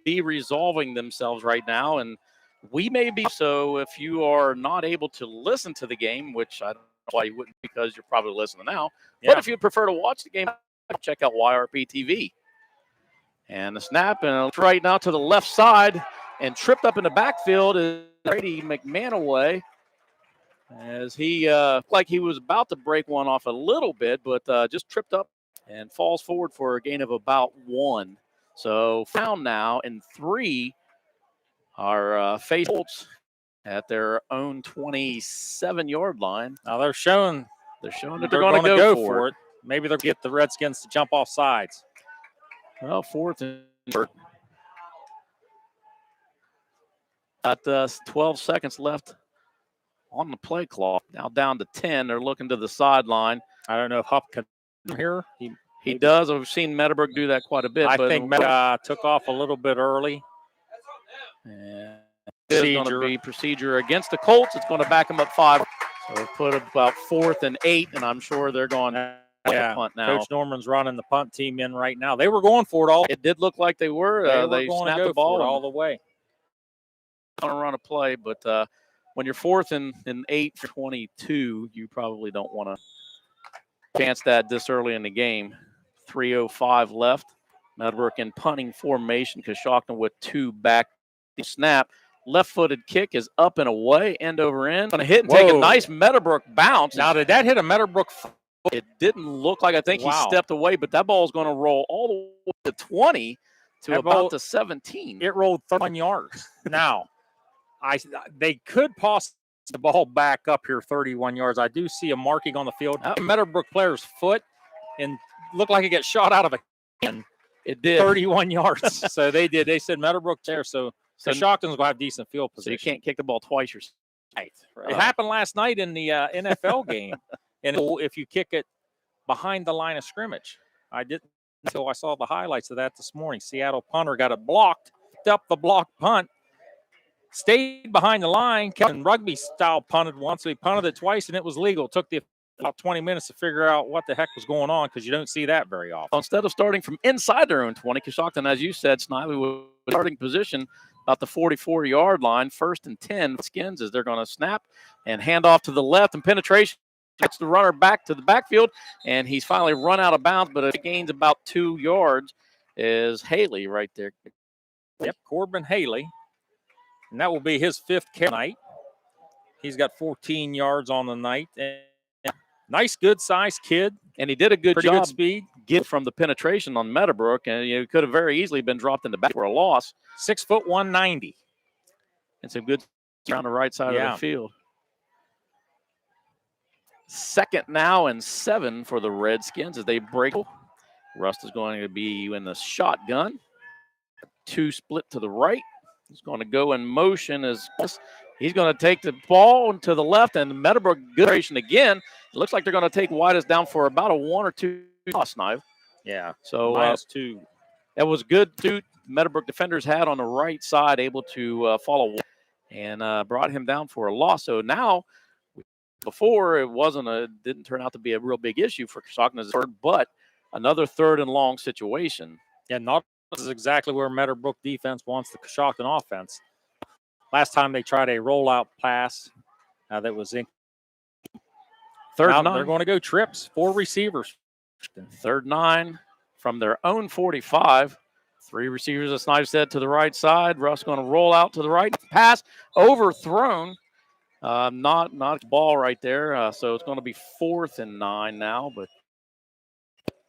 be resolving themselves right now, and we may be. So if you are not able to listen to the game, which I don't know why you wouldn't, because you're probably listening now, but if you prefer to watch the game, check out YRP TV. And the snap, and right now to the left side, and tripped up in the backfield is Brady McManaway, as he like he was about to break one off a little bit, but just tripped up and falls forward for a gain of about 1. So found now in 3 are face Colts at their own 27-yard line. Now they're showing that they're going to go for it. Maybe they'll get the Redskins to jump off sides. Well, 4th and short. Got 12 seconds left on the play clock. Now down to 10. They're looking to the sideline. I don't know if Hupp can here. He does. I've seen Meadowbrook do that quite a bit. I think took off a little bit early. And it's going to be procedure against the Colts. It's going to back them up 5. So put about 4th and 8, and I'm sure they're going to punt now. Coach Norman's running the punt team in right now. They were going for it all. It did look like they were. They snapped the ball all the way. Want to run a play, but when you're 4th and 8 for 22, you probably don't want to chance that this early in the game. 3:05 left. Meadowbrook in punting formation. Coshocton with 2 back. The snap. Left-footed kick is up and away, end over end. Going to hit and take a nice Meadowbrook bounce. Now, did that hit a Meadowbrook? It didn't look like. I think he stepped away, but that ball is going to roll all the way to 20 to about the 17. It rolled 31 yards. Now, they could pass the ball back up here 31 yards. I do see a marking on the field. Meadowbrook player's foot, and looked like it got shot out of a can. It did. 31 yards. So they did. They said Meadowbrook there. So Coshocton's going to have decent field position. So you can't kick the ball twice yourself. Right. It happened last night in the NFL game. And if you kick it behind the line of scrimmage, I didn't until I saw the highlights of that this morning. Seattle punter got it blocked, picked up the blocked punt, stayed behind the line. Kevin Rugby style punted once, so he punted it twice, and it was legal. It took about 20 minutes to figure out what the heck was going on because you don't see that very often. Instead of starting from inside their own 20, Coshocton, as you said, Snively was starting position about the 44-yard line, 1st and 10. Skins as they're going to snap and hand off to the left, and penetration gets the runner back to the backfield, and he's finally run out of bounds, but it gains about 2 yards. Is Haley right there? Yep, Corbin Haley, and that will be his 5th carry night. He's got 14 yards on the night. And nice, good-sized kid, and he did a good job. Good speed. Get from the penetration on Meadowbrook, and he could have very easily been dropped in the back for a loss. 6 foot 190, and some good around the right side of the field. 2nd now and 7 for the Redskins as they break. Rust is going to be in the shotgun. 2 split to the right. He's going to go in motion as he's going to take the ball to the left, and Meadowbrook good creation again. It looks like they're going to take Whitus down for about a 1 or 2 toss knife. Yeah. So -2. That was good. 2 Meadowbrook defenders had on the right side able to follow and brought him down for a loss. So now, before it didn't turn out to be a real big issue for Coshocton as a 3rd, but another 3rd and long situation. Yeah, this is exactly where Meadowbrook defense wants the Coshocton offense. Last time they tried a rollout pass that was in 3rd and 9. They're going to go trips, 4 receivers. 3rd 9 from their own 45. 3 receivers, as Snipe said, to the right side. Russ going to roll out to the right. Pass overthrown. Not ball right there. So it's going to be 4th and 9 now. But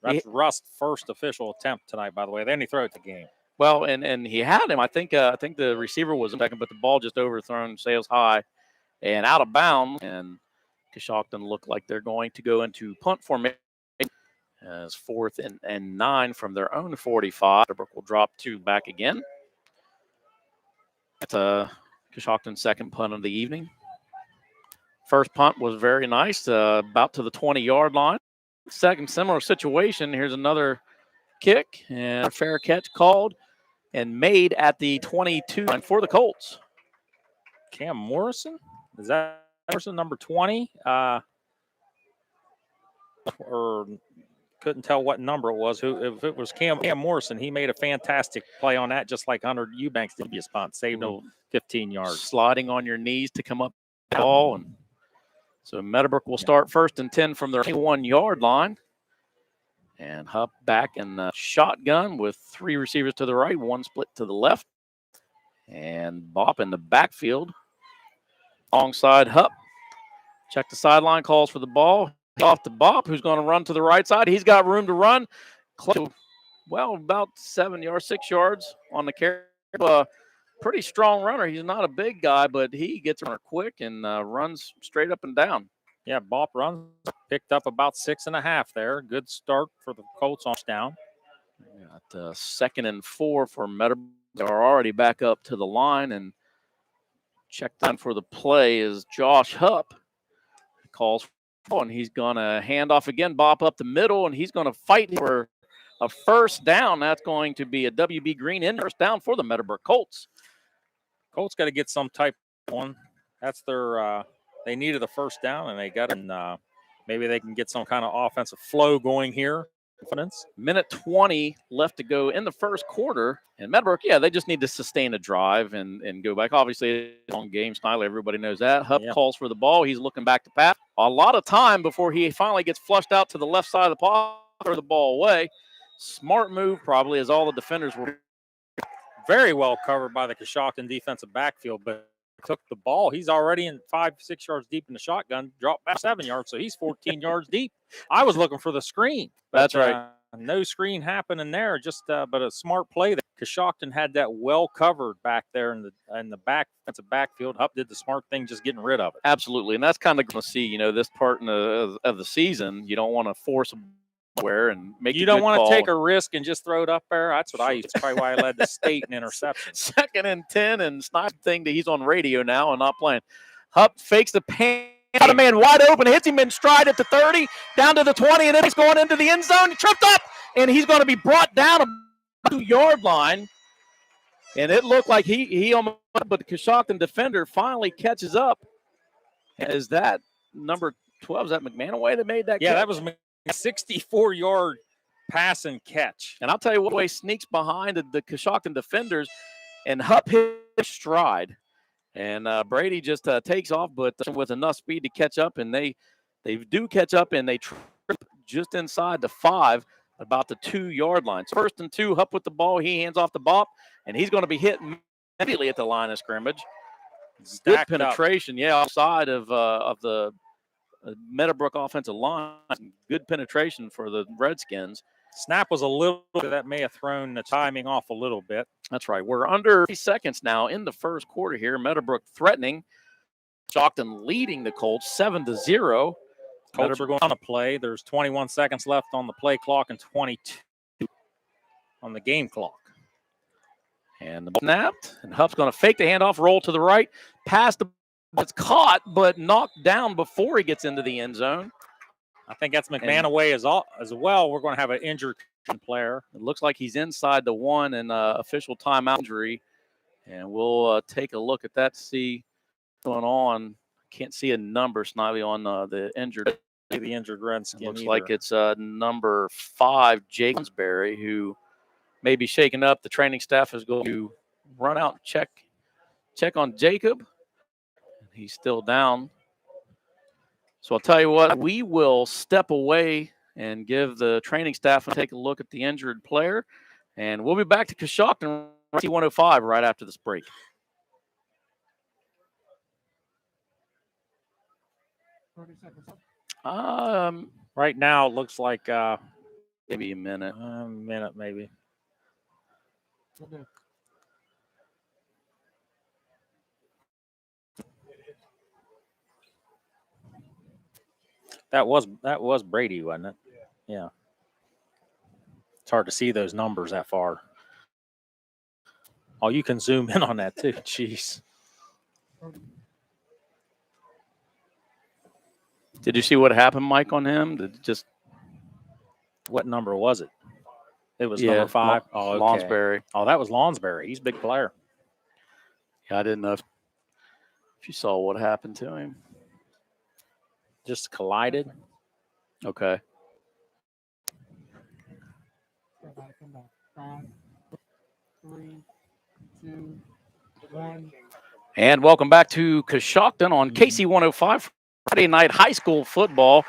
that's Rust's first official attempt tonight, by the way. Then he threw it the game. Well, and he had him. I think the receiver was second, but the ball just overthrown, sails high and out of bounds. And Coshocton look like they're going to go into punt formation as 4th and 9 from their own 45. Meadowbrook will drop 2 back again. That's Coshocton's 2nd punt of the evening. First punt was very nice, about to the 20-yard line. Second, similar situation. Here's another kick, and a fair catch called and made at the 22 line for the Colts. Cam Morrison? Is that person number 20? Or couldn't tell what number it was. If it was Cam Morrison, he made a fantastic play on that, just like Hunter Eubanks did. A punt, saved him 15 yards. Sliding on your knees to come up the ball. And so Meadowbrook will start 1st and 10 from their 21-yard line. And Hupp back in the shotgun with 3 receivers to the right, 1 split to the left. And Bop in the backfield alongside Hupp. Check the sideline, calls for the ball. Off to Bop, who's going to run to the right side. He's got room to run. Well, about 7 yards, 6 yards on the carry. Pretty strong runner. He's not a big guy, but he gets runner quick and runs straight up and down. Yeah, Bop runs, picked up about 6.5 there. Good start for the Colts on down. Got 2nd and 4 for Meadowbrook. They're already back up to the line, and check down for the play is Josh Hupp. Calls for, and he's going to hand off again, Bop up the middle, and he's going to fight for a 1st down. That's going to be a WB Green in 1st down for the Meadowbrook Colts. Colts got to get some type of one. That's their they needed a 1st down, and they got it. And maybe they can get some kind of offensive flow going here. Confidence. Minute 20 left to go in the 1st quarter. And Meadowbrook, they just need to sustain a drive and go back. Obviously, it's a long game style. Everybody knows that. Hupp calls for the ball. He's looking back to pass. A lot of time before he finally gets flushed out to the left side of the pocket, throw the ball away. Smart move, probably, as all the defenders were very well covered by the Coshocton defensive backfield, but took the ball. He's already in 5-6 yards deep in the shotgun, dropped back 7 yards, so he's 14 yards deep. I was looking for the screen. But, that's right. No screen happening there, just but a smart play. That Coshocton had that well covered back there in the back. That's a backfield. Hupp did the smart thing, just getting rid of it. Absolutely, and that's kind of going to see. This part of the season, you don't want to force where and make. You don't want to take a risk and just throw it up there. That's what I used. That's probably why I led the state in interceptions. 2nd and 10, and Snipe thing that he's on radio now and not playing. Hupp fakes the pan. Got a man wide open, hits him in stride at the 30, down to the 20, and then he's going into the end zone. He tripped up, and he's going to be brought down a 2-yard line. And it looked like he almost, but the Coshocton defender finally catches up. Is that number 12? Is that McManaway that made that catch? Yeah, that was a 64-yard pass and catch. And I'll tell you what, way sneaks behind the Coshocton defenders, and Hupp hit stride. And Brady just takes off, but with enough speed to catch up, and they do catch up, and they trip just inside the 5, about the 2-yard line. So 1st and 2, Hupp with the ball. He hands off the Bop, and he's going to be hit immediately at the line of scrimmage. Good penetration, offside of the Meadowbrook offensive line. Good penetration for the Redskins. Snap was a little bit, that may have thrown the timing off a little bit. That's right. We're under 30 seconds now in the 1st quarter here. Meadowbrook threatening. Coshocton leading the Colts 7-0. Colts are going to play. There's 21 seconds left on the play clock and 22 on the game clock. And the ball snapped, and Hupp's going to fake the handoff, roll to the right, pass the it's caught, but knocked down before he gets into the end zone. I think that's McManaway as well. We're going to have an injured player. It looks like he's inside the 1 and official timeout injury. And we'll take a look at that to see what's going on. Can't see a number, Snivy, on the injured. The injured Redskin. It looks like it's number 5, Jake Hansberry, who may be shaken up. The training staff is going to run out and check on Jacob. He's still down. So I'll tell you what, we will step away and give the training staff and take a look at the injured player. And we'll be back to Coshocton T105 right after this break. Right now it looks like maybe a minute. Maybe. That was Brady, wasn't it? Yeah. It's hard to see those numbers that far. Oh, you can zoom in on that too. Jeez. Did you see what happened, Mike, on him? What number was it? It was number 5. Oh, okay. Lonsberry. Oh, that was Lonsberry. He's a big player. Yeah, I didn't know if you saw what happened to him. Just collided. Okay. 5, 3, 2, 1. And welcome back to Coshocton on KC 105 Friday night high school football.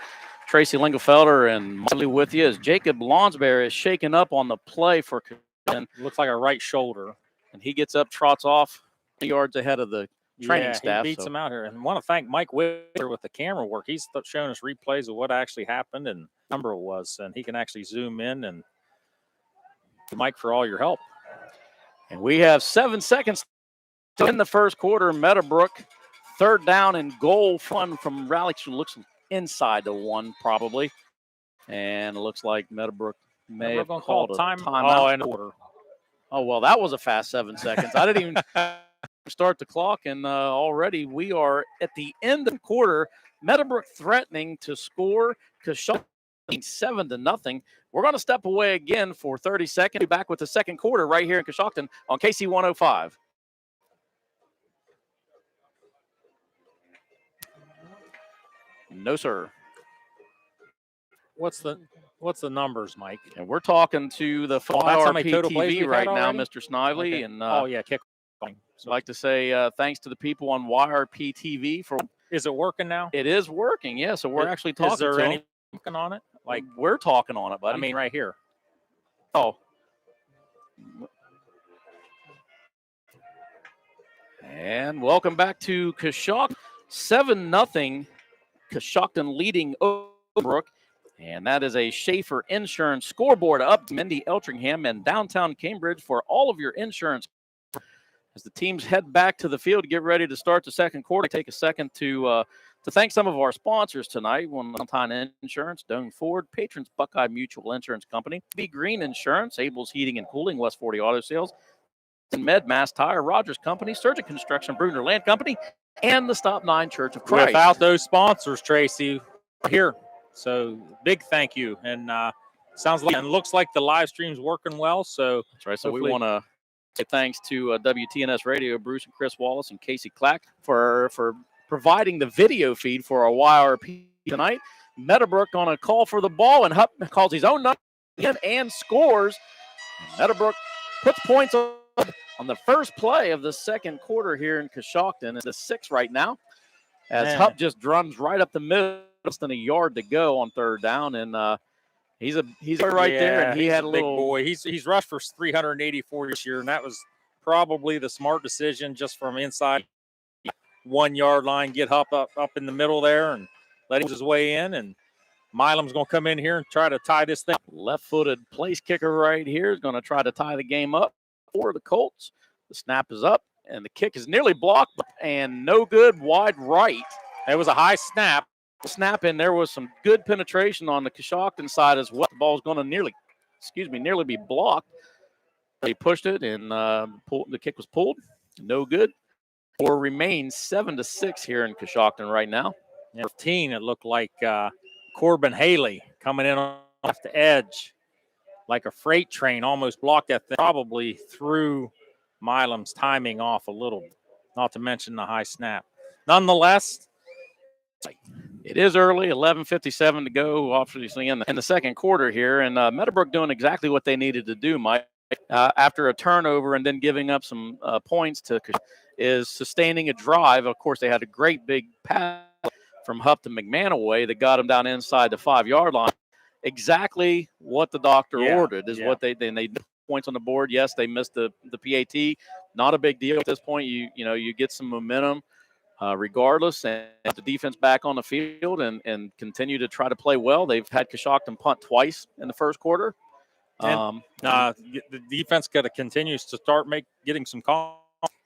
Tracy Lingelfelder and Miley with you as Jacob Lonsberry is shaken up on the play for Coshocton. Looks like a right shoulder. And he gets up, trots off yards ahead of the training staff. He beats him out here. And I want to thank Mike Whitaker with the camera work. He's showing us replays of what actually happened and number it was. And he can actually zoom in. And Mike, for all your help. And we have 7 seconds in the first quarter. Meadowbrook, third down and goal fun from rallies, who looks inside the one probably. And it looks like Meadowbrook may have called a timeout. Order. Oh, well, that was a fast 7 seconds. I didn't even start the clock, and already we are at the end of the quarter. Meadowbrook threatening to score. Coshocton 7-0. We're going to step away again for 30 seconds. Be back with the second quarter right here in Coshocton on KC 105. No, sir. What's the numbers, Mike? And we're talking to the YRP-TV right now, Mr. Snively. Okay. And kick. So I'd like to say thanks to the people on YRP-TV for. Is it working now? It is working, yeah. So we're actually talking. Is there to any talking on it? Like we're talking on it, buddy. I mean, right here. Oh. And welcome back to Coshocton. 7-0. Coshocton leading Meadowbrook. And that is a Schaefer Insurance scoreboard up Mindy Eltringham and downtown Cambridge for all of your insurance. As the teams head back to the field to get ready to start the second quarter, take a second to thank some of our sponsors tonight. Valentine Insurance, Doan Ford, Patrons Buckeye Mutual Insurance Company, B Green Insurance, Abel's Heating and Cooling, West 40 Auto Sales, Med Mass Tire, Rogers Company, Surgeon Construction, Bruner Land Company, and the Stop 9 Church of Christ. Without those sponsors, Tracy, here. So big thank you. And sounds like and looks like the live stream's working well. So that's right. So we want to say thanks to WTNS Radio, Bruce and Chris Wallace and Casey Clack for providing the video feed for our YRP tonight. Meadowbrook on a call for the ball, and Hupp calls his own number and scores. Meadowbrook puts points on the first play of the second quarter here in Coshocton. It's a 6 right now, as Hupp just drums right up the middle, less than a yard to go on third down, and he's right there, and he had a little big boy. He's rushed for 384 this year, and that was probably the smart decision, just from inside 1 yard line, get Hupp up in the middle there, and let him his way in. And Milam's going to come in here and try to tie this thing. Left-footed place kicker right here is going to try to tie the game up for the Colts. The snap is up, and the kick is nearly blocked, and no good, wide right. It was a high snap. And there was some good penetration on the Coshocton side as well. The ball was going to nearly be blocked. They pushed it, and the kick was pulled. No good. Score remains 7-6 here in Coshocton right now. 15, it looked like Corbin Haley coming in off the edge like a freight train, almost blocked that thing. Probably threw Milam's timing off a little, not to mention the high snap. Nonetheless, it is early, 11:57 to go, obviously, in the second quarter here. And Meadowbrook doing exactly what they needed to do, Mike. After a turnover and then giving up some points is sustaining a drive. Of course, they had a great big pass from Hupp to McManaway that got him down inside the 5-yard line. Exactly what the doctor ordered is what they points on the board. Yes, they missed the PAT. Not a big deal at this point. You get some momentum. Regardless, and the defense back on the field and continue to try to play well. They've had Coshocton punt twice in the first quarter. The defense got to continue to start getting some calls.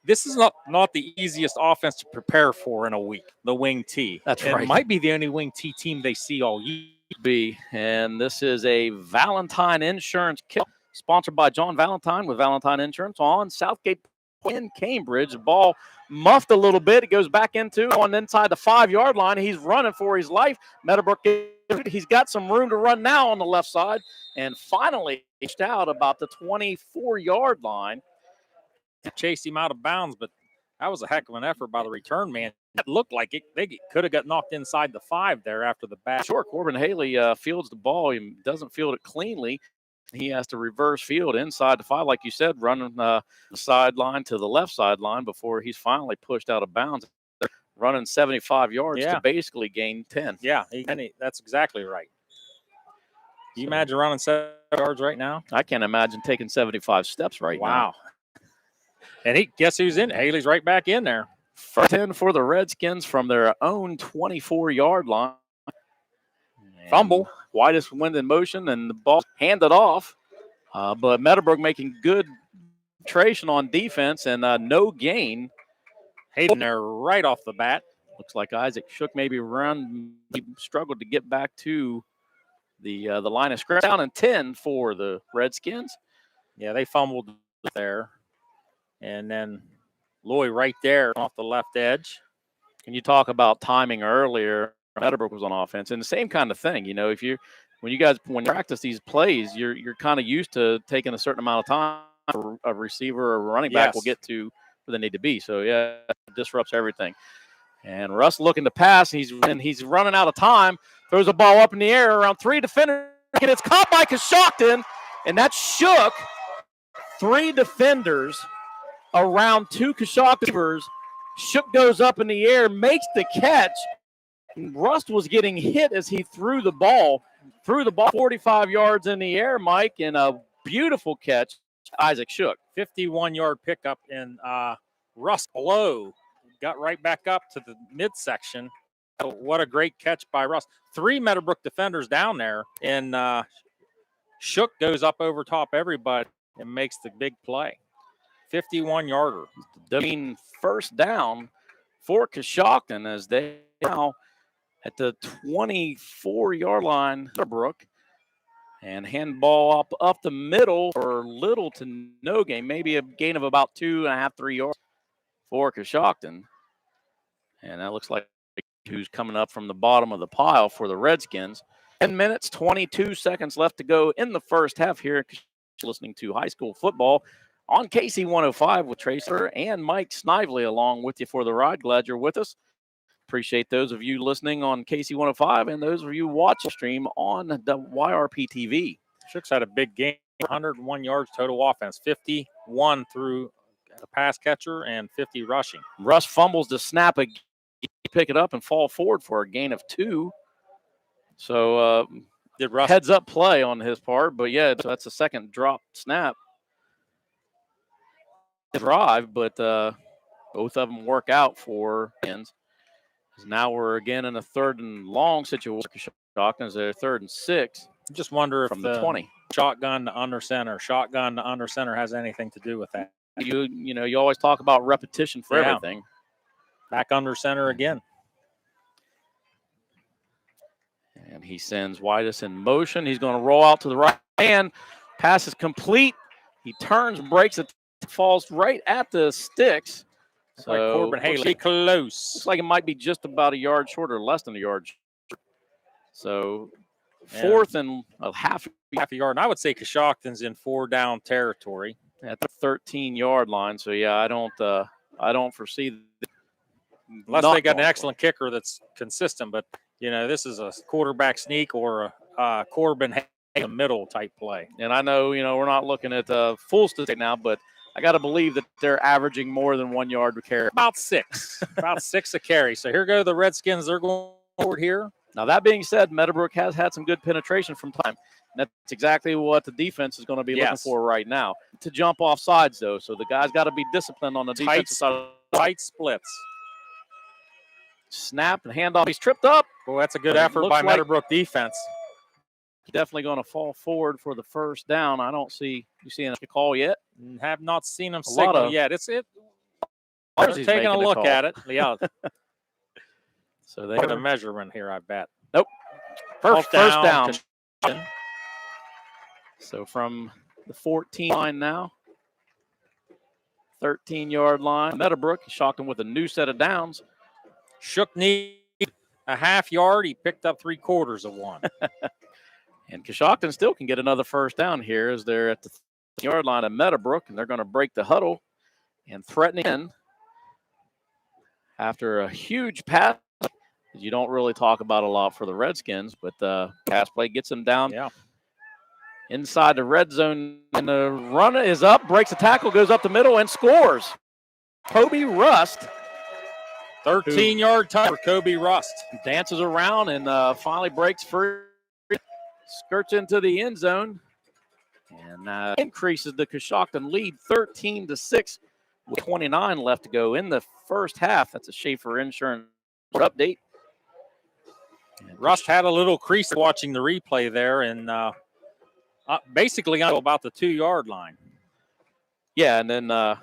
This is not the easiest offense to prepare for in a week, the wing T. That's right. It might be the only wing T team they see all year. And this is a Valentine Insurance kick sponsored by John Valentine with Valentine Insurance on Southgate in Cambridge. The ball muffed a little bit. It goes back on inside the 5-yard line. He's running for his life. Meadowbrook, he's got some room to run now on the left side, and finally reached out about the 24-yard line. Chased him out of bounds, but that was a heck of an effort by the return man. It looked like they could have got knocked inside the 5 there after the back. Sure, Corbin Haley fields the ball. He doesn't field it cleanly. He has to reverse field inside the 5, like you said, running the sideline to the left sideline before he's finally pushed out of bounds, running 75 yards to basically gain 10. Yeah, that's exactly right. Can you imagine running 7 yards right now? I can't imagine taking 75 steps right now. Wow. And guess who's in? Haley's right back in there. First 10 for the Redskins from their own 24-yard line. Fumble. Widest wind in motion, and the ball handed off. But Meadowbrook making good concentration on defense and no gain. Hayden there right off the bat. Looks like Isaac Shook maybe he struggled to get back to the line of scrimmage. Down and 10 for the Redskins. Yeah, they fumbled there. And then Loy right there off the left edge. And you talk about timing earlier. Meadowbrook was on offense, and the same kind of thing. You know, when you practice these plays, you're kind of used to taking a certain amount of time for a receiver or a running back will get to where they need to be. So yeah, it disrupts everything. And Russ looking to pass, he's running out of time. Throws a ball up in the air around 3 defenders, and it's caught by Coshocton, and that shook 3 defenders around 2 Coshocton receivers. Shook goes up in the air, makes the catch. Rust was getting hit as he threw the ball 45 yards in the air, Mike, and a beautiful catch. Isaac Shook. 51-yard pickup, and Rust below got right back up to the midsection. What a great catch by Rust. 3 Meadowbrook defenders down there, and Shook goes up over top everybody and makes the big play. 51-yarder. I mean, first down for Coshocton as they now at the 24-yard line, Meadowbrook, and handball up the middle for little to no gain, maybe a gain of about 2.5, 3 yards for Coshocton. And that looks like who's coming up from the bottom of the pile for the Redskins. 10 minutes, 22 seconds left to go in the first half here. Listening to high school football on KC 105 with Tracer and Mike Snively along with you for the ride. Glad you're with us. Appreciate those of you listening on KC 105 and those of you watching stream on the YRP TV. Shooks had a big game, 101 yards total offense, 51 through a pass catcher and 50 rushing. Russ fumbles to snap again, pick it up and fall forward for a gain of 2. So did Russ heads up play on his part, but yeah, that's a second drop snap drive, but both of them work out for ends. Now we're again in a 3rd and long situation. Coshocton is their 3rd and 6. Just wonder if from the 20 shotgun to under center has anything to do with that. You always talk about repetition for everything. Back under center again. And he sends Whitus in motion. He's going to roll out to the right hand. Pass is complete. He turns, breaks it, falls right at the sticks. So like Corbin Haley, close. Looks like it might be just about a yard short or less than a yard short. So 4th and a half a yard. And I would say Coshocton's in 4 down territory at the 13-yard line. So yeah, I don't foresee unless they got an excellent kicker that's consistent. But this is a quarterback sneak or a Corbin Haley in the middle type play. And I know we're not looking at full statistic now, but I got to believe that they're averaging more than 1 yard to carry. About 6. About 6 a carry. So here go the Redskins. They're going forward here. Now, that being said, Meadowbrook has had some good penetration from time. That's exactly what the defense is going to be looking for right now. To jump off sides, though. So the guys got to be disciplined on the defensive side. Tight splits. Snap and handoff. He's tripped up. Well, that's a good effort by Meadowbrook defense. Definitely going to fall forward for the first down. I don't see you seeing a call yet. Have not seen him signal yet. They're taking a look at it. Yeah. So they got a measurement here, I bet. Nope. First down. So from the 14 line now, 13-yard line. Meadowbrook shocked him with a new set of downs. Shook need a half yard. He picked up 3/4 of one. And Coshocton still can get another first down here as they're at the yard line of Meadowbrook, and they're going to break the huddle and threaten in after a huge pass. You don't really talk about a lot for the Redskins, but the pass play gets them down inside the red zone, and the runner is up, breaks a tackle, goes up the middle, and scores. Kobe Rust. 13-yard touch for Kobe Rust. Dances around and finally breaks free, skirts into the end zone, and increases the Coshocton lead 13-6 with 29 left to go in the first half. That's a Schaefer Insurance update. And Rust had a little crease watching the replay there, and basically about the 2-yard line. Yeah, and then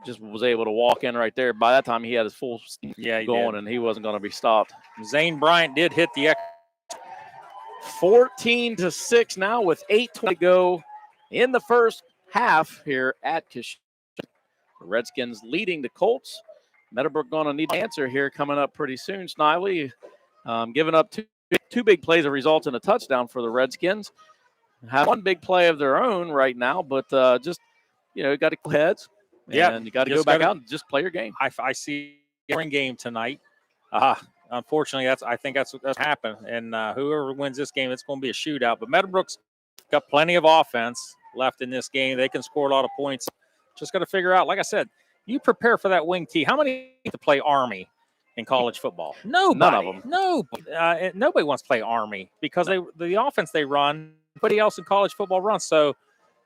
just was able to walk in right there. By that time, he had his full steam going, and he wasn't going to be stopped. Zane Bryant did hit the 14-6 now with 8:20 to go in the first half here at Coshocton. The Redskins leading the Colts. Meadowbrook going to need an answer here coming up pretty soon. Snively giving up two big plays that results in a touchdown for the Redskins. Have one big play of their own right now, but just, you got to go heads. Yeah, and you got to go back out and just play your game. I see a spring game tonight. Unfortunately, I think that's what's happened. And whoever wins this game, it's going to be a shootout. But Meadowbrook's got plenty of offense left in this game. They can score a lot of points. Just got to figure out, like I said, you prepare for that wing tee. How many to play Army in college football? Nobody. None of them. Nobody wants to play Army because the offense they run, nobody else in college football runs. So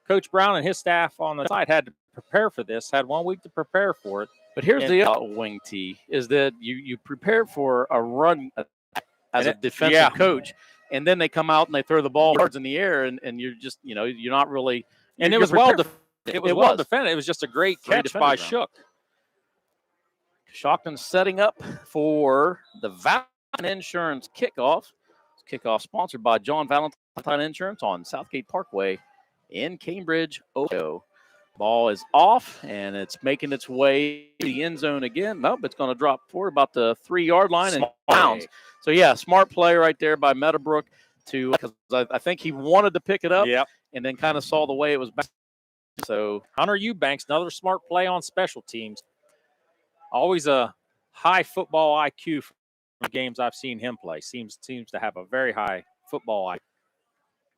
Coach Brown and his staff on the side had to prepare for this, had 1 week to prepare for it. But here's the wing tee, is that you prepare for a run as a defensive coach, and then they come out and they throw the ball yards in the air, and you're just, you're not really. And it was well defended. It was just a great catch by Shook. Coshocton setting up for the Valentine Insurance kickoff. Kickoff sponsored by John Valentine Insurance on Southgate Parkway in Cambridge, Ohio. Ball is off, and it's making its way to the end zone again. Nope, it's going to drop for about the 3-yard line and bounds. So, yeah, smart play right there by Meadowbrook because I think he wanted to pick it up and then kind of saw the way it was back. So, Hunter Eubanks, another smart play on special teams. Always a high football IQ from the games I've seen him play. Seems to have a very high football IQ.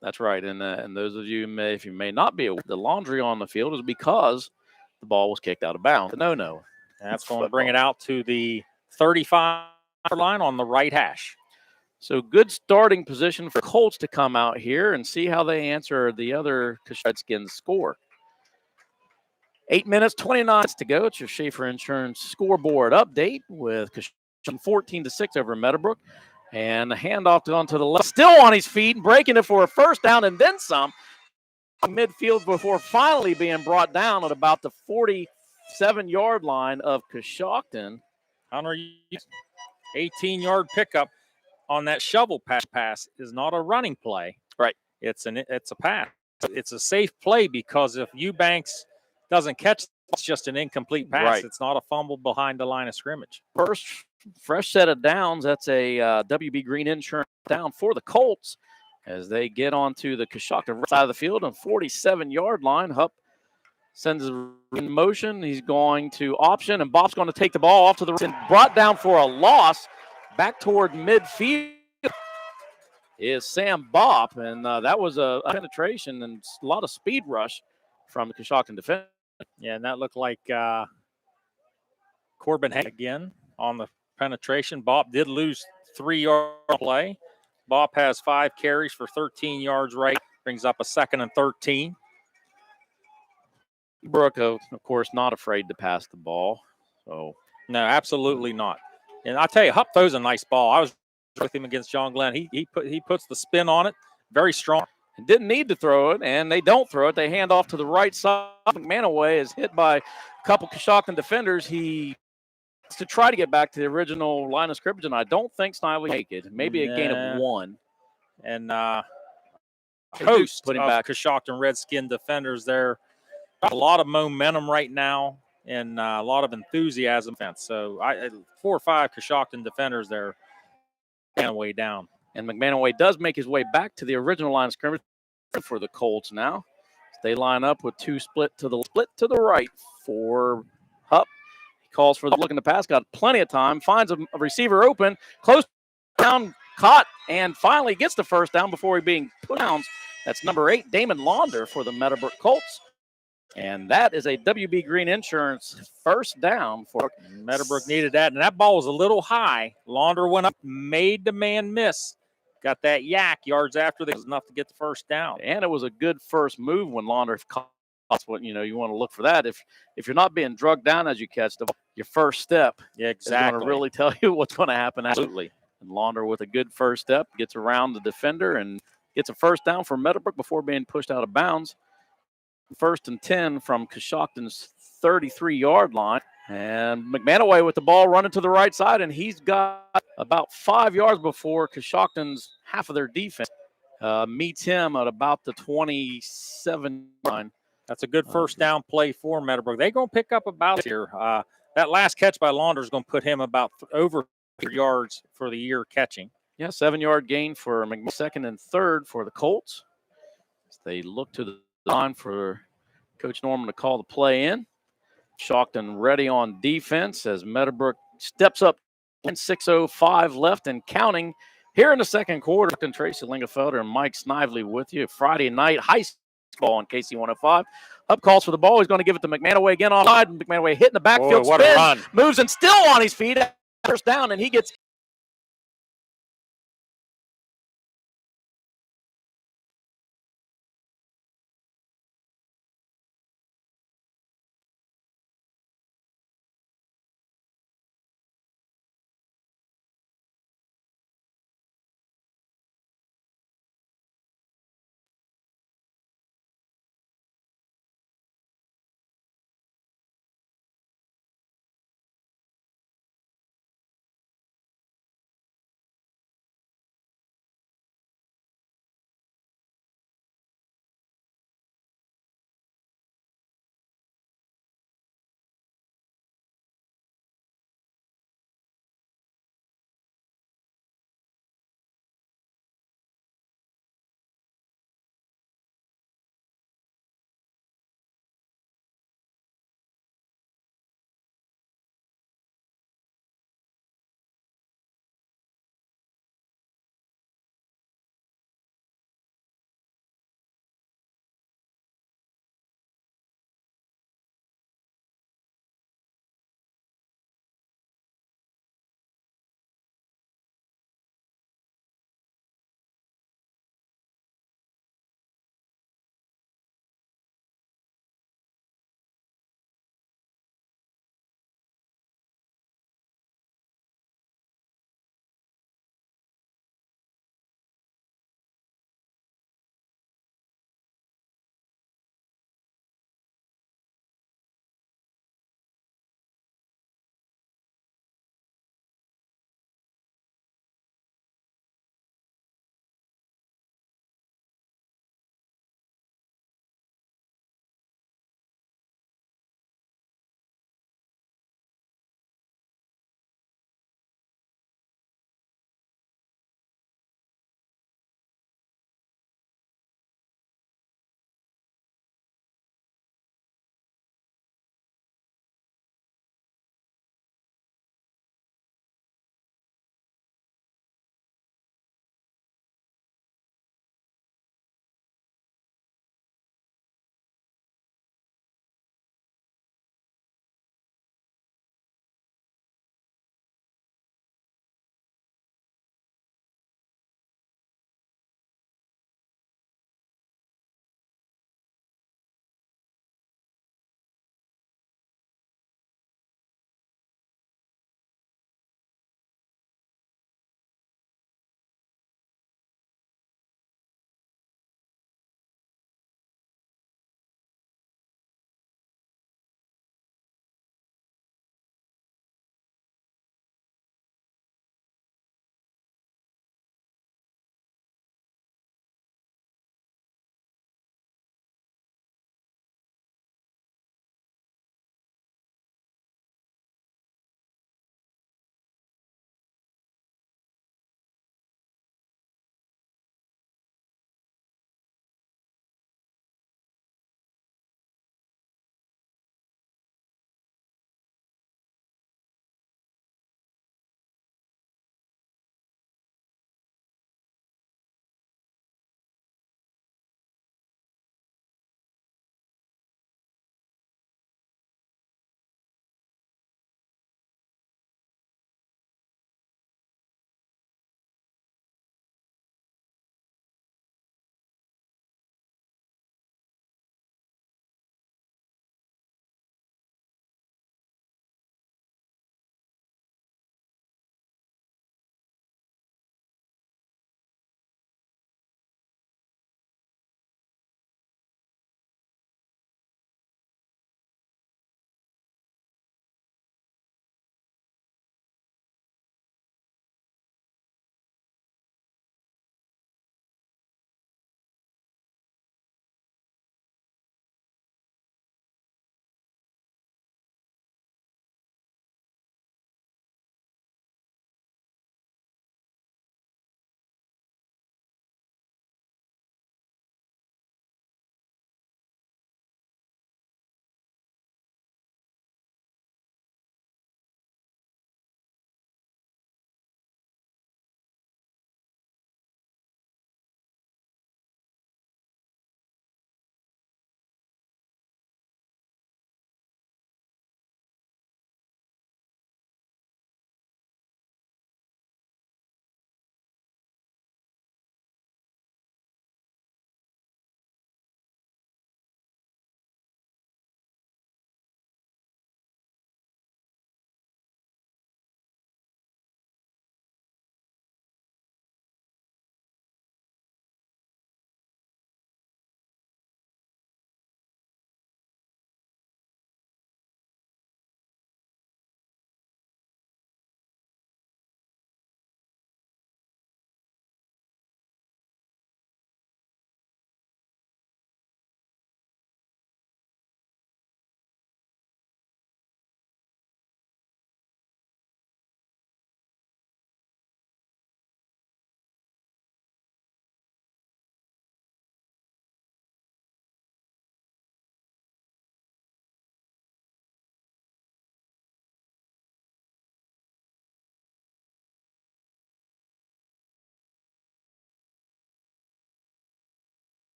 That's right, and those of you, if you may not be aware, the laundry on the field is because the ball was kicked out of bounds. No. And that's going to bring it out to the 35 line on the right hash. So good starting position for Colts to come out here and see how they answer the other Redskins score. 8 minutes, 29 to go. It's your Schaefer Insurance scoreboard update with Coshocton 14-6 over Meadowbrook. And a handoff onto the left. Still on his feet and breaking it for a first down and then some. Midfield before finally being brought down at about the 47-yard line of Coshocton. Hunter, 18-yard pickup on that shovel pass is not a running play. Right. It's a pass. It's a safe play because if Eubanks doesn't catch, it's just an incomplete pass. Right. It's not a fumble behind the line of scrimmage. First fresh set of downs. That's a WB Green Insurance down for the Colts as they get onto the Coshocton side of the field on 47-yard line. Hupp sends it in motion. He's going to option, and Bop's going to take the ball off to the right and brought down for a loss back toward midfield is Sam Bop, and that was a penetration and a lot of speed rush from the Coshocton defense. Yeah, and that looked like Corbin Hay again on the penetration. Bop did lose 3-yard play. Bop has 5 carries for 13 yards right. Brings up a 2nd and 13. Brooke, of course, not afraid to pass the ball. So no, absolutely not. And I tell you, Hupp throws a nice ball. I was with him against John Glenn. He puts the spin on it. Very strong. Didn't need to throw it, and they don't throw it. They hand off to the right side. McManaway is hit by a couple Coshocton defenders. He to try to get back to the original line of scrimmage, and I don't think Snively make it. Maybe a gain of 1. And host putting back Coshocton Redskin defenders there. A lot of momentum right now and a lot of enthusiasm. So 4 or 5 Coshocton defenders there way down. And McManaway does make his way back to the original line of scrimmage for the Colts now. They line up with 2 split to the right for Hupp. He calls for the looking to pass, got plenty of time, finds a receiver open, close down, caught and finally gets the first down before he being put down. That's number 8, Damon Launder for the Meadowbrook Colts. And that is a WB Green Insurance first down for Meadowbrook needed that. And that ball was a little high. Launder went up, made the man miss. Got that yak yards after that was enough to get the first down. And it was a good first move when Launder caught. That's what you want to look for that. If you're not being drugged down as you catch the ball, your first step is going to really tell you what's going to happen. Absolutely. And Launder with a good first step gets around the defender and gets a first down for Meadowbrook before being pushed out of bounds. 1st and 10 from Coshocton's 33-yard line. And McManaway with the ball running to the right side, and he's got about 5 yards before Coshocton's half of their defense meets him at about the 27 line. That's a good first down play for Meadowbrook. They're going to pick up about here. That last catch by Launder is going to put him about over 3 yards for the year catching. Yeah, 7-yard gain for McManaway. 2nd and 3rd for the Colts. As they look to the line for Coach Norman to call the play in. Coshocton ready on defense as Meadowbrook steps up. And 6:05 left and counting here in the second quarter. Tracy Lingefelder and Mike Snively with you. Friday night high school ball on KC 105. Up calls for the ball. He's going to give it to McManaway again offside. McManaway hitting the backfield. Boy, what a run. Moves and still on his feet. First down, and he gets